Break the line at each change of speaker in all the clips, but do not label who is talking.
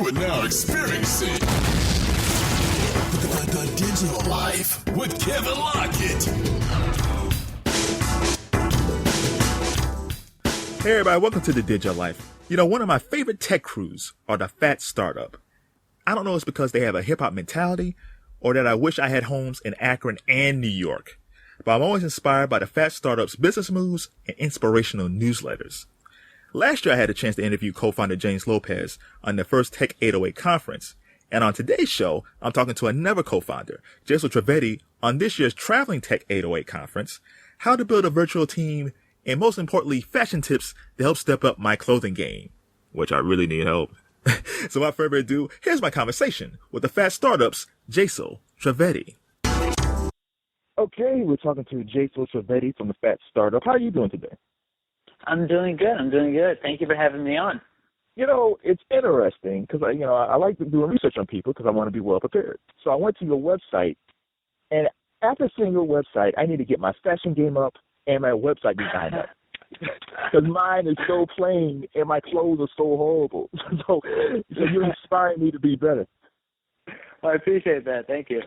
are now experiencing the digital life with Kevin Lockett.
Hey everybody, welcome to the Digital Life. You know, one of my favorite tech crews are the Phat startup. I don't know if it's because they have a hip-hop mentality or that I wish I had homes in Akron and New York. But I'm always inspired by the Phat startup's business moves and inspirational newsletters. Last year I had a chance to interview co-founder James Lopez on the first Tech 808 conference. And on today's show, I'm talking to another co-founder, Jesal Trivedi, on this year's Traveling Tech 808 conference, how to build a virtual team, and most importantly, fashion tips to help step up my clothing game, which I really need help. So without further ado, here's my conversation with the Phat startup's Jesal Trivedi. Okay, we're talking to Jesal Trivedi from the Phat startup. How are you doing today?
I'm doing good. Thank you for having me on.
You know, it's interesting because, I like doing research on people because I want to be well prepared. So I went to your website, and after seeing your website, I need to get my fashion game up and my website design up. Because mine is so plain and my clothes are so horrible. So you're inspiring me to be better.
Well, I appreciate that. Thank you.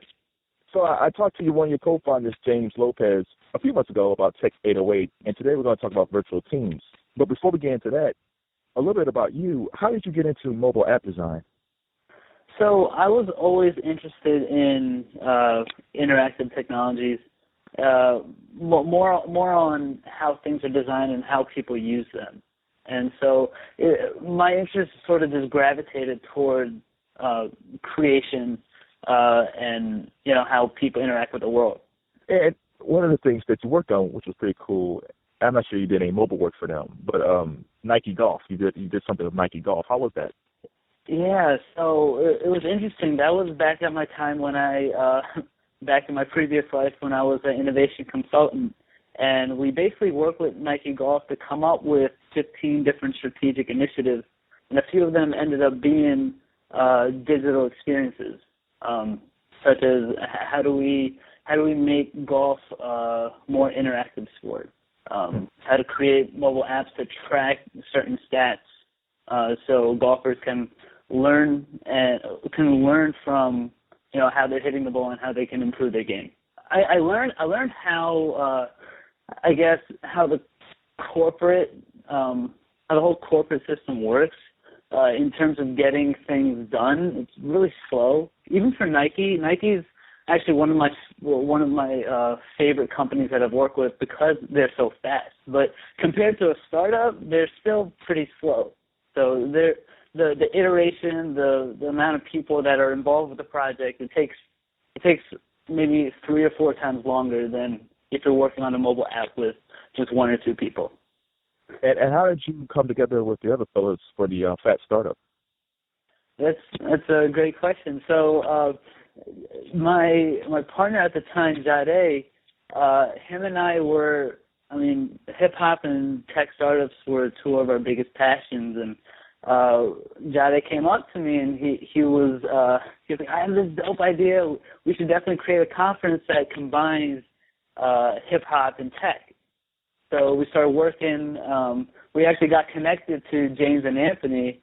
So I talked to one of your co-founders, James Lopez, a few months ago about Tech 808, and today we're going to talk about virtual teams. But before we get into that, a little bit about you. How did you get into mobile app design?
So I was always interested in interactive technologies, more on how things are designed and how people use them. And so my interest sort of just gravitated toward creation and, how people interact with the world.
And one of the things that you worked on, which was pretty cool, I'm not sure you did any mobile work for them, but Nike Golf, you did something with Nike Golf. How was that?
Yeah, so it was interesting. That was back at my time when back in my previous life when I was an innovation consultant. And we basically worked with Nike Golf to come up with 15 different strategic initiatives. And a few of them ended up being digital experiences, such as how do we make golf more interactive sport, how to create mobile apps to track certain stats so golfers can learn from how they're hitting the ball and how they can improve their game. I learned how how the corporate how the whole corporate system works in terms of getting things done. It's really slow. Even for Nike, Nike's actually one of my favorite companies that I've worked with because they're so fast. But compared to a startup, they're still pretty slow. So the iteration, the amount of people that are involved with the project, it takes maybe 3 or 4 times longer than if you're working on a mobile app with just 1 or 2 people.
And how did you come together with the other fellows for the Phat startup?
That's a great question. So my partner at the time, Jade, him and I were, hip hop and tech startups were 2 of our biggest passions, and Jade came up to me and he was like, I have this dope idea. We should definitely create a conference that combines hip hop and tech. So we started working. We actually got connected to James and Anthony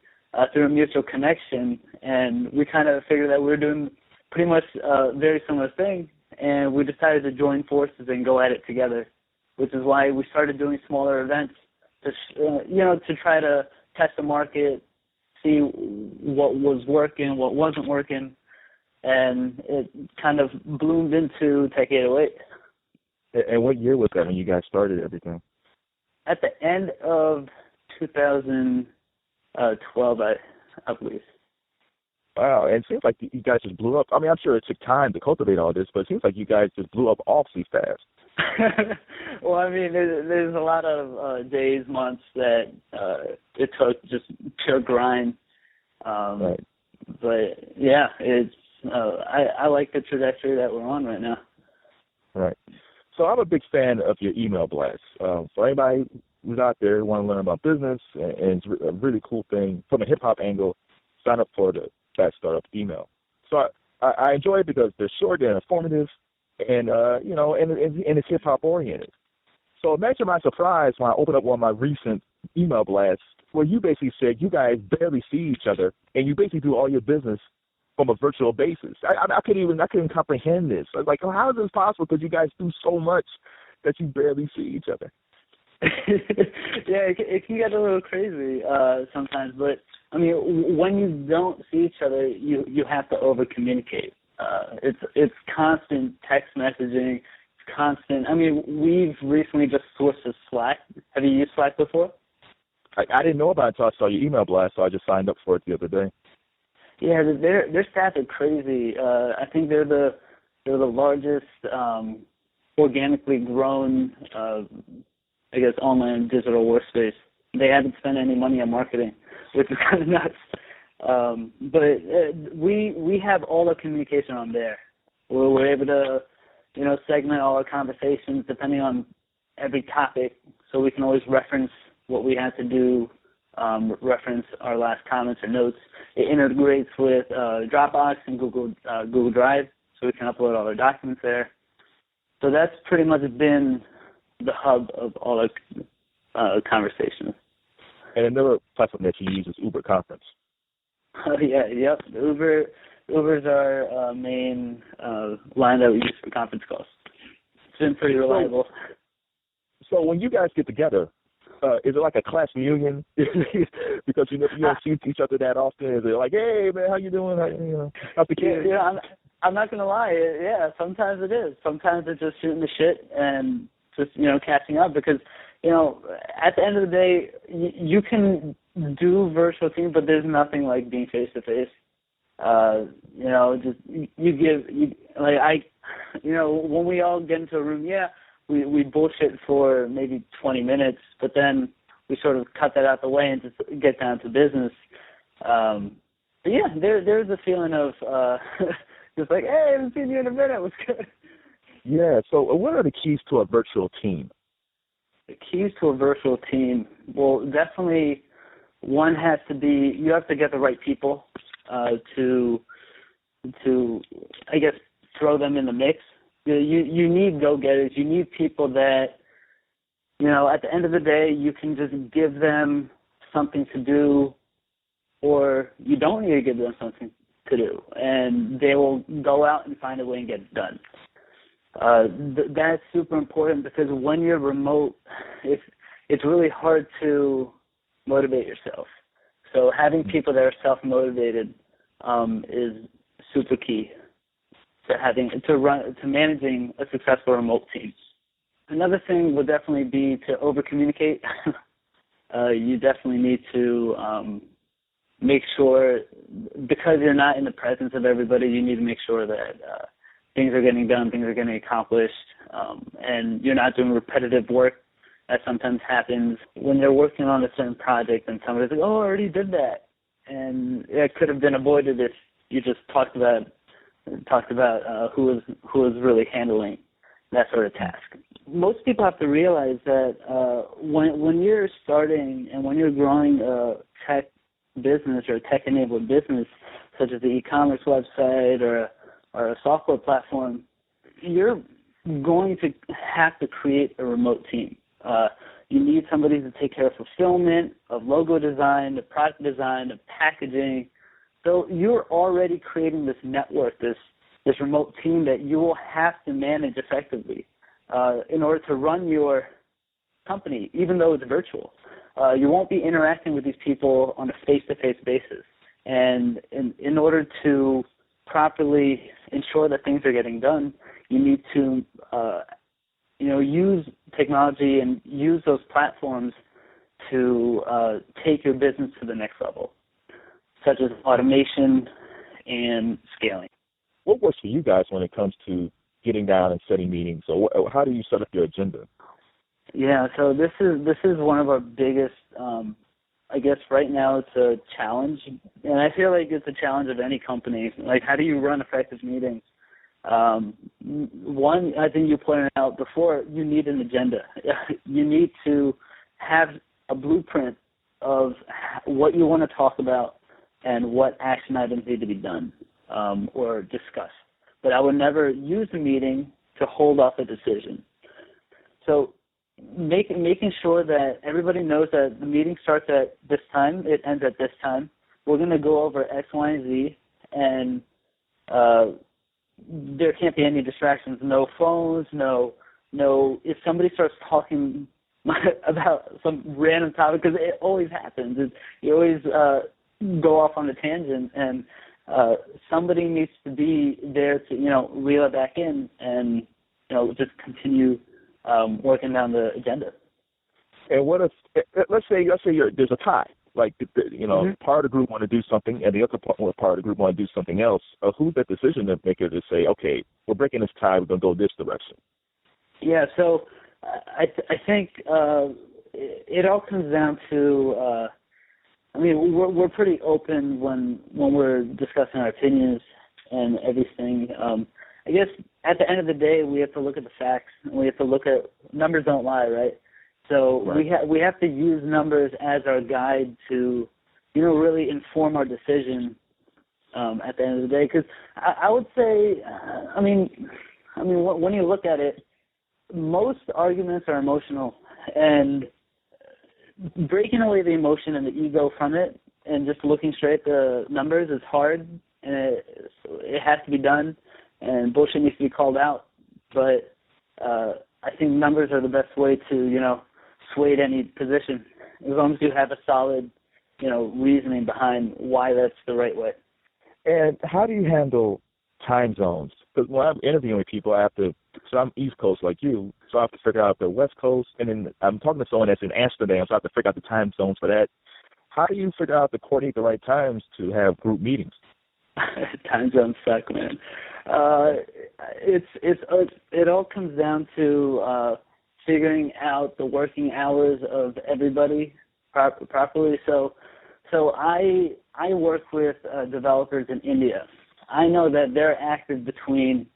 through a mutual connection, and we kind of figured that we were doing pretty much a very similar thing, and we decided to join forces and go at it together, which is why we started doing smaller events to try to test the market, see what was working, what wasn't working, and it kind of bloomed into Tech 808.
And what year was that when you guys started everything?
At the end of 2012, I believe.
Wow, and it seems like you guys just blew up. I'm sure it took time to cultivate all this, but it seems like you guys just blew up awfully fast.
Well, there's a lot of days, months that it took just pure grind.
Right.
But, yeah, it's I like the trajectory that we're on right now.
Right. So I'm a big fan of your email blasts. For anybody who's out there who want to learn about business, and it's a really cool thing from a hip-hop angle, sign up for the Phat Startup email. So I enjoy it because they're short, they're informative, and it's hip-hop oriented. So imagine my surprise when I opened up one of my recent email blasts where you basically said you guys barely see each other and you basically do all your business from a virtual basis. I couldn't comprehend this. I was like, oh, how is this possible? Because you guys do so much that you barely see each other.
Yeah, it can get a little crazy sometimes, but I mean, when you don't see each other, you have to over communicate. It's constant text messaging. It's constant. I mean, we've recently just switched to Slack. Have you used Slack before?
I didn't know about it until I saw your email blast, so I just signed up for it the other day.
Yeah, their stats are crazy. I think they're the largest organically grown, I guess, online digital workspace. They haven't spent any money on marketing, which is kind of nuts. But we have all the communication on there. We're able to, segment all our conversations depending on every topic, so we can always reference what we had to do, reference our last comments or notes. It integrates with Dropbox and Google Drive, so we can upload all our documents there. So that's pretty much been the hub of all our conversations.
And another platform that you use is Uber Conference.
Yep. Uber's our main line that we use for conference calls. It's been pretty reliable.
So when you guys get together, is it like a class reunion? Because you don't see each other that often. Is it like, hey man, how you doing? How's the kids?
Yeah, I'm not gonna lie. Yeah, sometimes it is. Sometimes it's just shooting the shit and just catching up, because at the end of the day, you can do virtual teams, but there's nothing like being face to face. Just when we all get into a room, we bullshit for maybe 20 minutes, but then we sort of cut that out the way and just get down to business. But yeah, there's a feeling of just like, hey, I haven't seen you in a minute. What's good?
Yeah. So what are the keys to a virtual team?
The keys to a virtual team, well, definitely one has to be, you have to get the right people to I guess throw them in the mix. You need go-getters. You need people that, at the end of the day, you can just give them something to do, or you don't need to give them something to do, and they will go out and find a way and get it done. That's super important, because when you're remote, it's really hard to motivate yourself. So having people that are self-motivated is super key to managing a successful remote team. Another thing would definitely be to over-communicate. You definitely need to make sure, because you're not in the presence of everybody, you need to make sure that things are getting done, things are getting accomplished, and you're not doing repetitive work. That sometimes happens when you're working on a certain project and somebody's like, oh, I already did that. And it could have been avoided if you just talked about who was really handling that sort of task. Most people have to realize that when you're starting and when you're growing a tech business or a tech-enabled business, such as the e-commerce website or a software platform, you're going to have to create a remote team. You need somebody to take care of fulfillment, of logo design, of product design, of packaging. So you're already creating this network, this remote team that you will have to manage effectively in order to run your company, even though it's virtual. You won't be interacting with these people on a face-to-face basis. And in order to properly ensure that things are getting done, you need to use technology and use those platforms to take your business to the next level, such as automation and scaling.
What works for you guys when it comes to getting down and setting meetings? So how do you set up your agenda? Yeah,
so this is one of our biggest, I guess right now it's a challenge, and I feel like it's a challenge of any company. Like, how do you run effective meetings? One, I think you pointed out before, you need an agenda. You need to have a blueprint of what you want to talk about and what action items need to be done or discussed. But I would never use a meeting to hold off a decision. So making sure that everybody knows that the meeting starts at this time, it ends at this time. We're going to go over X, Y, and Z, and there can't be any distractions. No phones. No. If somebody starts talking about some random topic, because it always happens, you always go off on a tangent, and somebody needs to be there to reel it back in and just continue working down the agenda.
And what if, let's say there's a tie, like part of the group want to do something and the other part of the group want to do something else. Who's that decision maker to say, okay, we're breaking this tie, we're going to go this direction?
Yeah, so I think it all comes down to we're pretty open when we're discussing our opinions and everything. I guess at the end of the day, we have to look at the facts, and we have to look at numbers don't lie, right? So right. we have to use numbers as our guide to, really inform our decision at the end of the day. Because I would say, when you look at it, most arguments are emotional, and breaking away the emotion and the ego from it and just looking straight at the numbers is hard, and it has to be done, and bullshit needs to be called out. But I think numbers are the best way to, sway any position, as long as you have a solid, reasoning behind why that's the right way.
And how do you handle time zones? Because when I'm interviewing people, so I'm East Coast like you, so I have to figure out the West Coast, and then I'm talking to someone that's in Amsterdam, so I have to figure out the time zones for that. How do you figure out to coordinate the right times to have group meetings?
Time zones suck, man. It all comes down to figuring out the working hours of everybody properly. So I work with developers in India. I know that they're active between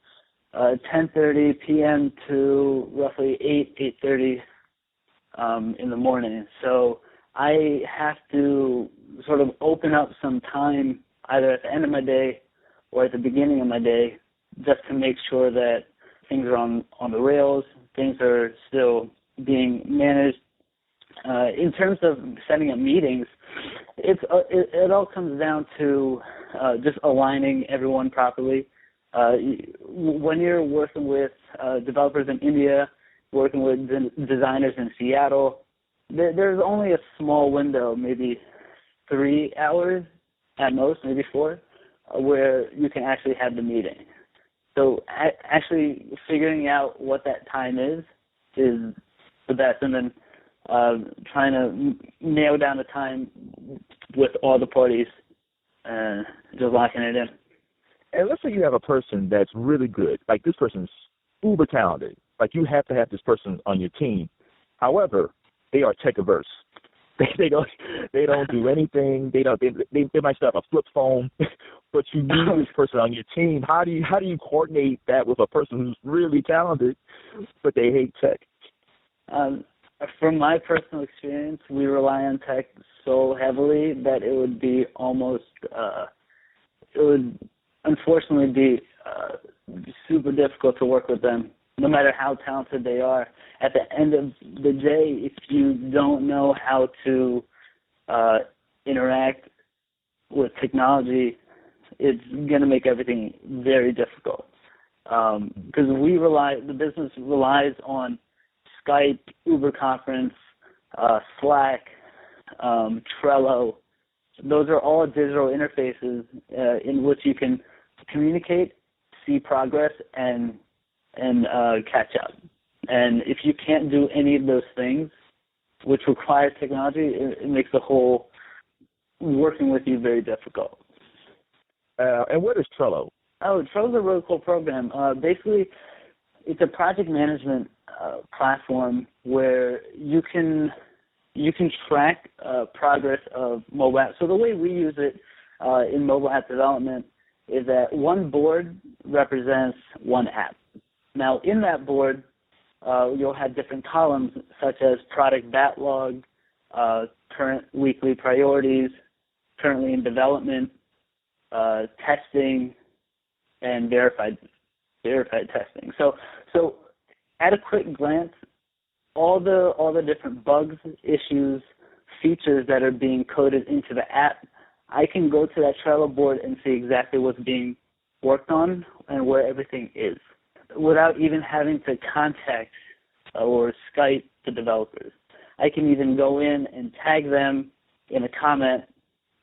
10:30 p.m. to roughly 8:30 in the morning. So I have to sort of open up some time either at the end of my day or at the beginning of my day, just to make sure that things are on the rails, things are still being managed. In terms of setting up meetings, it all comes down to just aligning everyone properly. When you're working with developers in India, working with designers in Seattle, there's only a small window, maybe 3 hours at most, maybe 4, where you can actually have the meeting. So actually figuring out what that time is the best, and then trying to nail down the time with all the parties and just locking it in.
And let's say you have a person that's really good, like this person's uber talented, like you have to have this person on your team. However, they are tech averse. They don't do anything. They might still have a flip phone, but you need this person on your team. How do you coordinate that with a person who's really talented, but they hate tech?
From my personal experience, we rely on tech so heavily that it would be almost it would unfortunately be super difficult to work with them, no matter how talented they are. At the end of the day, if you don't know how to interact with technology, it's going to make everything very difficult. Because the business relies on Skype, Uber Conference, Slack, Trello. Those are all digital interfaces in which you can communicate, see progress, and catch up. And if you can't do any of those things, which requires technology, it makes the whole working with you very difficult.
And what is Trello?
Oh, Trello's a really cool program. Basically, it's a project management platform where you can track progress of mobile apps. So the way we use it in mobile app development is that one board represents one app. Now, in that board, you'll have different columns such as product backlog, current weekly priorities, currently in development, testing, and verified testing. So at a quick glance, all the different bugs, issues, features that are being coded into the app, I can go to that Trello board and see exactly what's being worked on and where everything is, without even having to contact or Skype the developers. I can even go in and tag them in a comment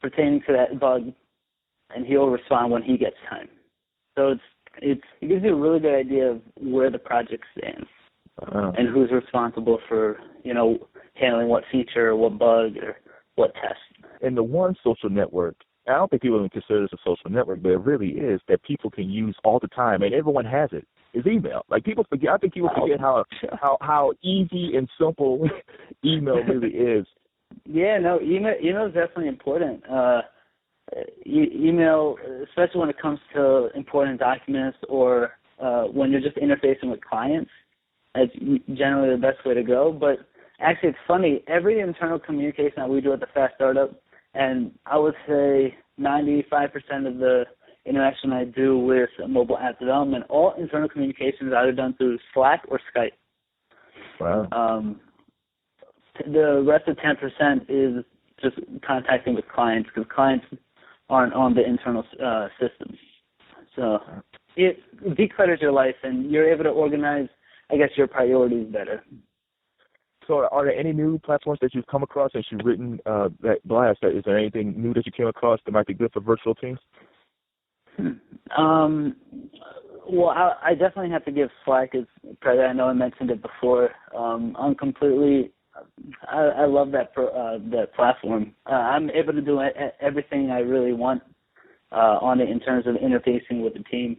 pertaining to that bug, and he'll respond when he gets time. So it gives you a really good idea of where the project stands and who's responsible for, handling what feature or what bug or what test.
And the one social network, I don't think people even consider this a social network, but it really is, that people can use all the time, and everyone has it, is email. Like, people forget, I think people forget how easy and simple email really is.
Yeah, no, email is definitely important. Email, especially when it comes to important documents or when you're just interfacing with clients, that's generally the best way to go. But actually, it's funny, every internal communication that we do at the Phat Startup, and I would say 95% of the interaction I do with mobile app development, all internal communication is either done through Slack or Skype.
Wow.
The rest of 10% is just contacting with clients, because clients aren't on the internal systems. So it declutters your life, and you're able to organize, I guess, your priorities better.
So are there any new platforms that you've come across since you've written that blast? Is there anything new that you came across that might be good for virtual teams?
Well, I definitely have to give Slack as credit. I know I mentioned it before. I love that platform. I'm able to do everything I really want on it in terms of interfacing with the team.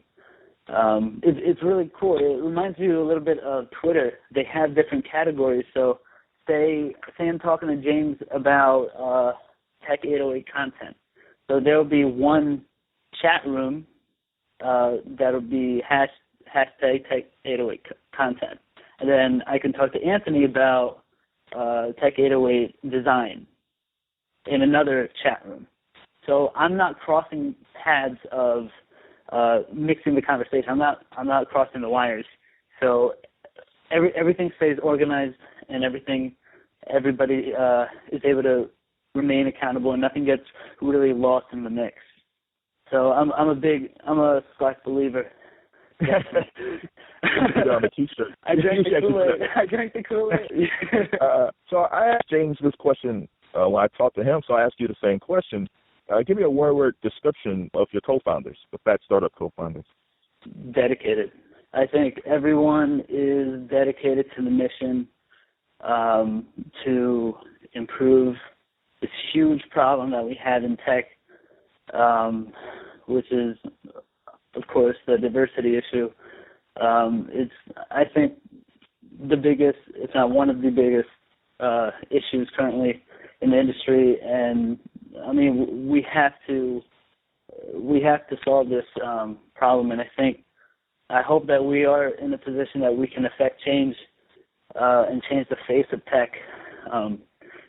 It's really cool. It reminds you a little bit of Twitter. They have different categories. So say I'm talking to James about Tech 808 content. So there will be one chat room that'll be hashtag Tech 808 content. And then I can talk to Anthony about Tech 808 design in another chat room. So I'm not crossing paths of mixing the conversation. I'm not crossing the wires. So everything stays organized, and everybody is able to remain accountable, and nothing gets really lost in the mix. So I'm a Slack believer.
On a t-shirt.
I drank the Kool-Aid.
So I asked James this question when I talked to him, so I asked you the same question. Give me a one-word description of your co-founders, the Phat Startup co-founders.
Dedicated. I think everyone is dedicated to the mission to improve this huge problem that we have in tech, which is, of course, the diversity issue. It's, I think, the biggest, if not one of the biggest issues currently in the industry, and I mean, we have to solve this problem, and I hope that we are in a position that we can affect change and change the face of tech.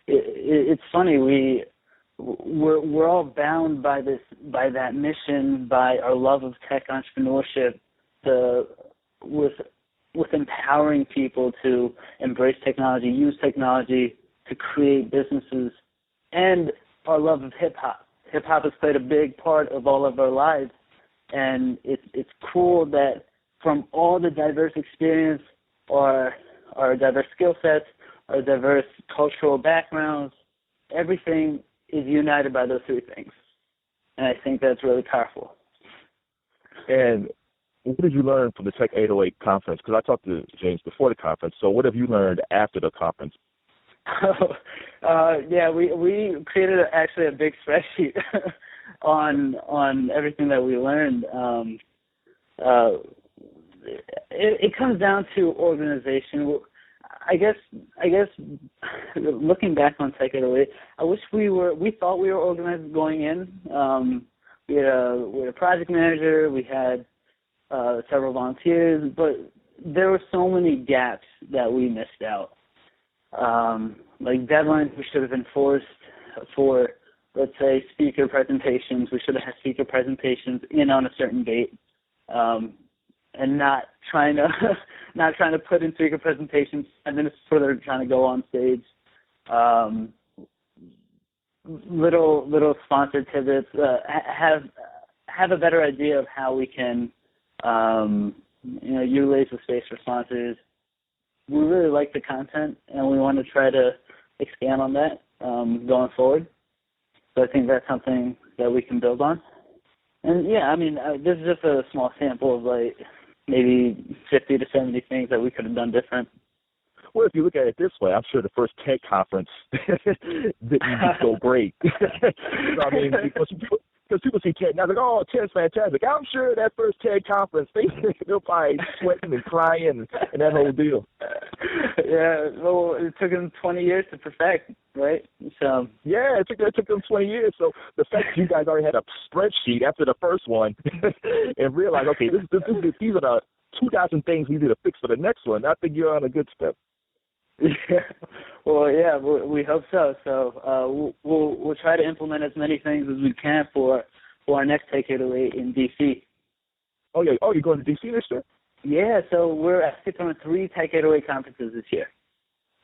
It's funny, we're all bound by that mission, by our love of tech entrepreneurship, with empowering people to embrace technology, use technology to create businesses, and our love of hip-hop. Hip-hop has played a big part of all of our lives, and it's cool that from all the diverse experience, our diverse skill sets, our diverse cultural backgrounds, everything is united by those three things. And I think that's really powerful.
And what did you learn from the Tech 808 conference? Because I talked to James before the conference, so what have you learned after the conference?
Yeah, we created actually a big spreadsheet on everything that we learned. It comes down to organization. I guess looking back on Tech 808, I wish we thought we were organized going in. We had a project manager, we had several volunteers, but there were so many gaps that we missed out. Like deadlines we should have enforced for, let's say, speaker presentations. We should have had speaker presentations in on a certain date. and not trying to not trying to put in speaker presentations and then further trying to go on stage. Little sponsored tidbits. Have a better idea of how we can utilize the space for sponsors. We really like the content, and we want to try to expand on that going forward. So I think that's something that we can build on. And yeah, I mean, this is just a small sample of like maybe 50 to 70 things that we could have done different.
Well, if you look at it this way, I'm sure the first tech conference didn't go great. I mean, because people see TED now, they're like, oh, TED's fantastic. I'm sure that first TED conference, they'll probably sweating and crying and that whole deal.
Yeah, well, it took them 20 years to perfect, right? So
yeah, it took them 20 years. So the fact that you guys already had a spreadsheet after the first one and realized, okay, these are the 2,000 things we need to fix for the next one, I think you're on a good step.
Yeah, well, yeah, we hope so. So we'll try to implement as many things as we can for our next Tech 808 in DC.
Oh yeah, you're going to DC this year?
Yeah, so we're actually throwing 3 Tech 808 conferences this year.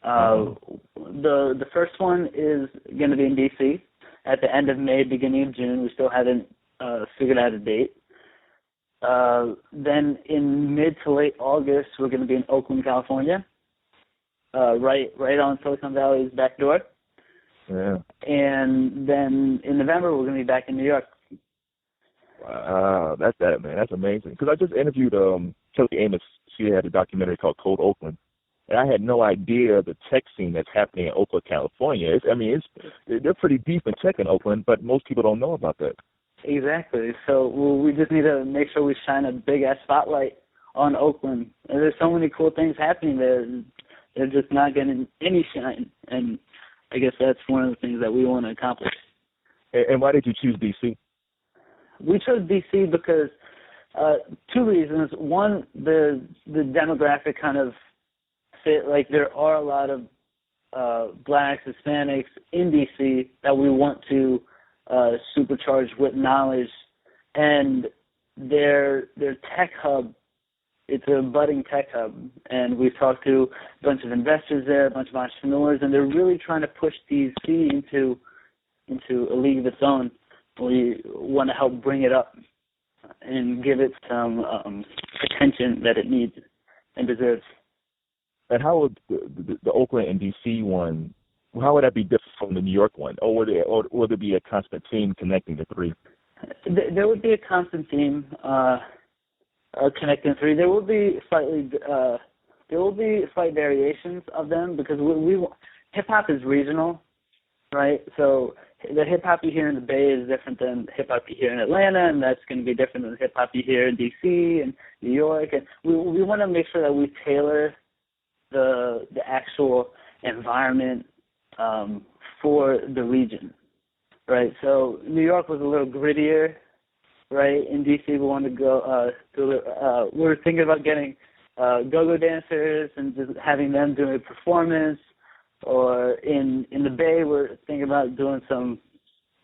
The first one is going to be in DC at the end of May, beginning of June. We still haven't figured out a date. Then in mid to late August, we're going to be in Oakland, California. Right on Silicon Valley's back door.
Yeah.
And then in November, we're going to be back in New York.
Wow, that's man. That's amazing. Because I just interviewed Kelly Amos. She had a documentary called Code Oakland. And I had no idea the tech scene that's happening in Oakland, California. They're pretty deep in tech in Oakland, but most people don't know about that.
Exactly. So we just need to make sure we shine a big-ass spotlight on Oakland. And there's so many cool things happening there. They're just not getting any shine, and I guess that's one of the things that we want to accomplish.
And why did you choose DC?
We chose DC because 2 reasons. One, the demographic kind of fit. Like there are a lot of blacks, Hispanics in DC that we want to supercharge with knowledge, and their tech hub. It's a budding tech hub, and we've talked to a bunch of investors there, a bunch of entrepreneurs, and they're really trying to push DC into a league of its own. We want to help bring it up and give it some attention that it needs and deserves.
And how would the Oakland and DC one, how would that be different from the New York one? Or would there be a constant theme connecting the 3?
There would be a constant theme. Connecting 3. There will be slight variations of them because we hip hop is regional, right? So the hip hop you hear in the Bay is different than hip hop you hear in Atlanta, and that's going to be different than the hip hop you hear in DC and New York. And we want to make sure that we tailor the actual environment for the region, right? So New York was a little grittier. Right, in DC we wanted to go. We were thinking about getting go-go dancers and just having them doing a performance. Or in the Bay, we're thinking about doing some,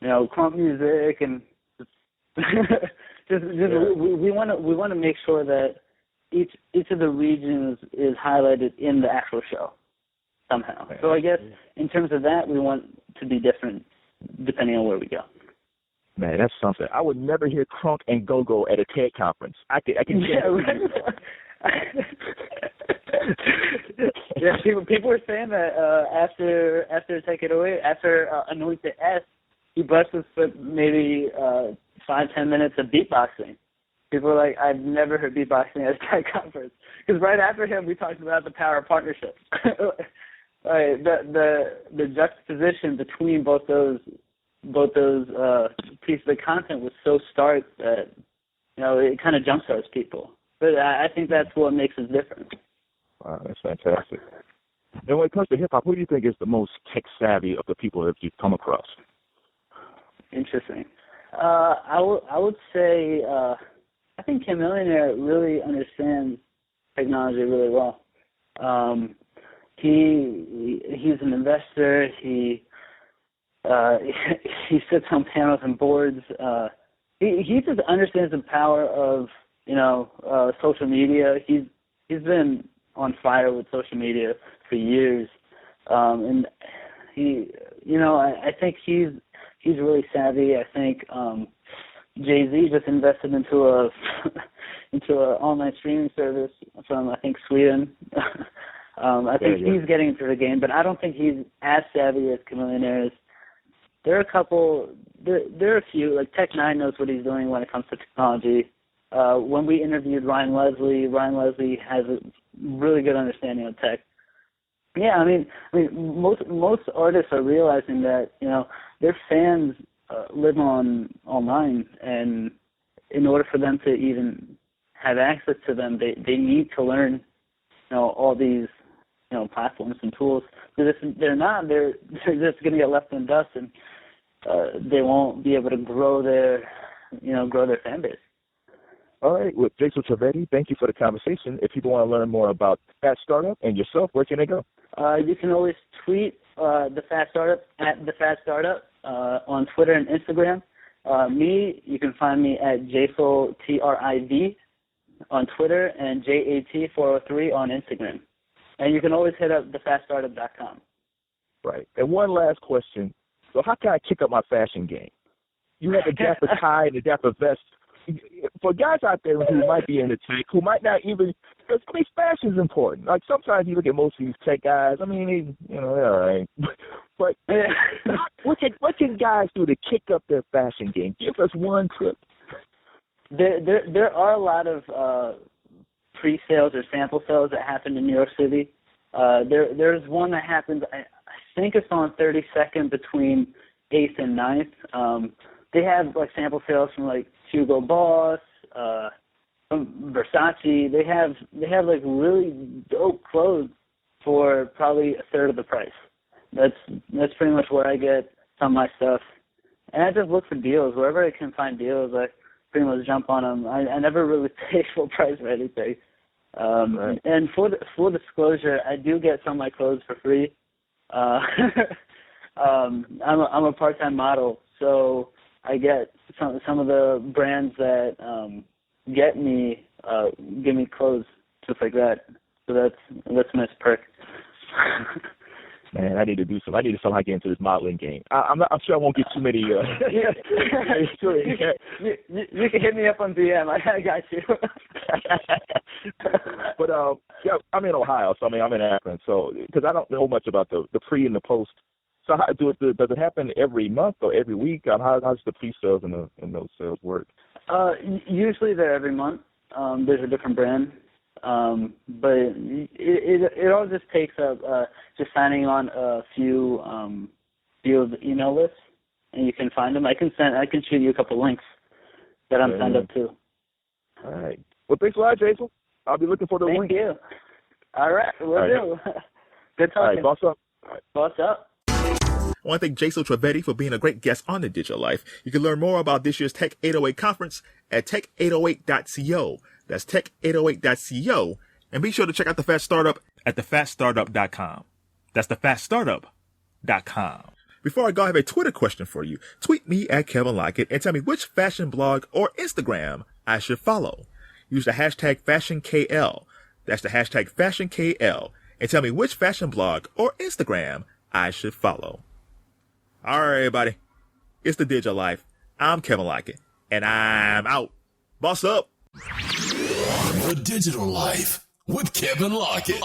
crunk music and we want to make sure that each of the regions is highlighted in the actual show somehow. So I guess in terms of that, we want to be different depending on where we go.
Man, that's something. I would never hear crunk and go-go at a TED conference. I can
yeah, yeah, people were saying that after Tech 808, after Anointed S, he busted for maybe 5-10 minutes of beatboxing. People were like, I've never heard beatboxing at a TED conference. Because right after him, we talked about the power of partnerships. Right, the juxtaposition between both those pieces of content was so stark that it kind of jumpstarts people. But I think that's what makes us different.
Wow, that's fantastic. And when it comes to hip hop, who do you think is the most tech savvy of the people that you've come across? Interesting.
I would say I think Kim Millionaire really understands technology really well. He's an investor. He sits on panels and boards. He just understands the power of social media. He's been on fire with social media for years, and I think he's really savvy. I think Jay-Z just invested into a online streaming service from, I think, Sweden. I think he's getting into the game, but I don't think he's as savvy as Chameleonaire is. There are a few, like Tech9 knows what he's doing when it comes to technology. When we interviewed Ryan Leslie has a really good understanding of tech. Yeah, I mean, most artists are realizing that, their fans live online, and in order for them to even have access to them, they need to learn, all these, platforms and tools. They're just going to get left in dust, and they won't be able to grow their fan base.
All right, with Jesal Trivedi, thank you for the conversation. If people want to learn more about Phat Startup and yourself, where can they go?
You can always tweet the Phat Startup at the Phat Startup on Twitter and Instagram. You can find me at Jesal TRIV on Twitter and JAT403 on Instagram. And you can always hit up thephatstartup.com.
Right. And one last question. So how can I kick up my fashion game? You have a dapper tie and a dapper vest. For guys out there who might be into tech, who might not even, because fashion is important. Like sometimes you look at most of these tech guys. I mean, they're all right. But what can guys do to kick up their fashion game? Give us one tip.
There are a lot of pre-sales or sample sales that happen in New York City. There's one that happens. I think it's on 32nd between 8th and 9th. They have like sample sales from like Hugo Boss, from Versace. They have like really dope clothes for probably a third of the price. That's pretty much where I get some of my stuff. And I just look for deals. Wherever I can find deals, I pretty much jump on them. I never really pay full price for anything. Right. And full disclosure, I do get some of my clothes for free. I'm a part-time model, so I get some of the brands that give me clothes just like that. So that's a nice perk.
Man, I need to do some. I need to somehow get into this modeling game. I'm sure I won't get too many. You
can hit me up on DM. I got you.
But I'm in Ohio, so I'm in Akron. So because I don't know much about the pre and the post. So how, does it happen every month or every week? How's the pre-sales and those sales work?
Usually they're every month. There's a different brand. But it all just takes up just signing on a few of the email lists, and you can find them. I can shoot you a couple links that I'm signed up to.
All right. Well, thanks a lot, Jesal. I'll be looking for the link.
Thank you. All right, we'll do. Good talking.
All right, boss up. All right.
Boss up.
I want to thank Jesal Trivedi for being a great guest on The Digital Life. You can learn more about this year's Tech 808 conference at tech808.co. That's tech808.co. And be sure to check out the Phat Startup at thephatstartup.com. That's thephatstartup.com. Before I go, I have a Twitter question for you. Tweet me at Kevin Lockett and tell me which fashion blog or Instagram I should follow. Use the hashtag FashionKL. That's the hashtag FashionKL. And tell me which fashion blog or Instagram I should follow. All right, everybody. It's The Digital Life. I'm Kevin Lockett, and I'm out. Boss up.
The Digital Life with Kevin Lockett.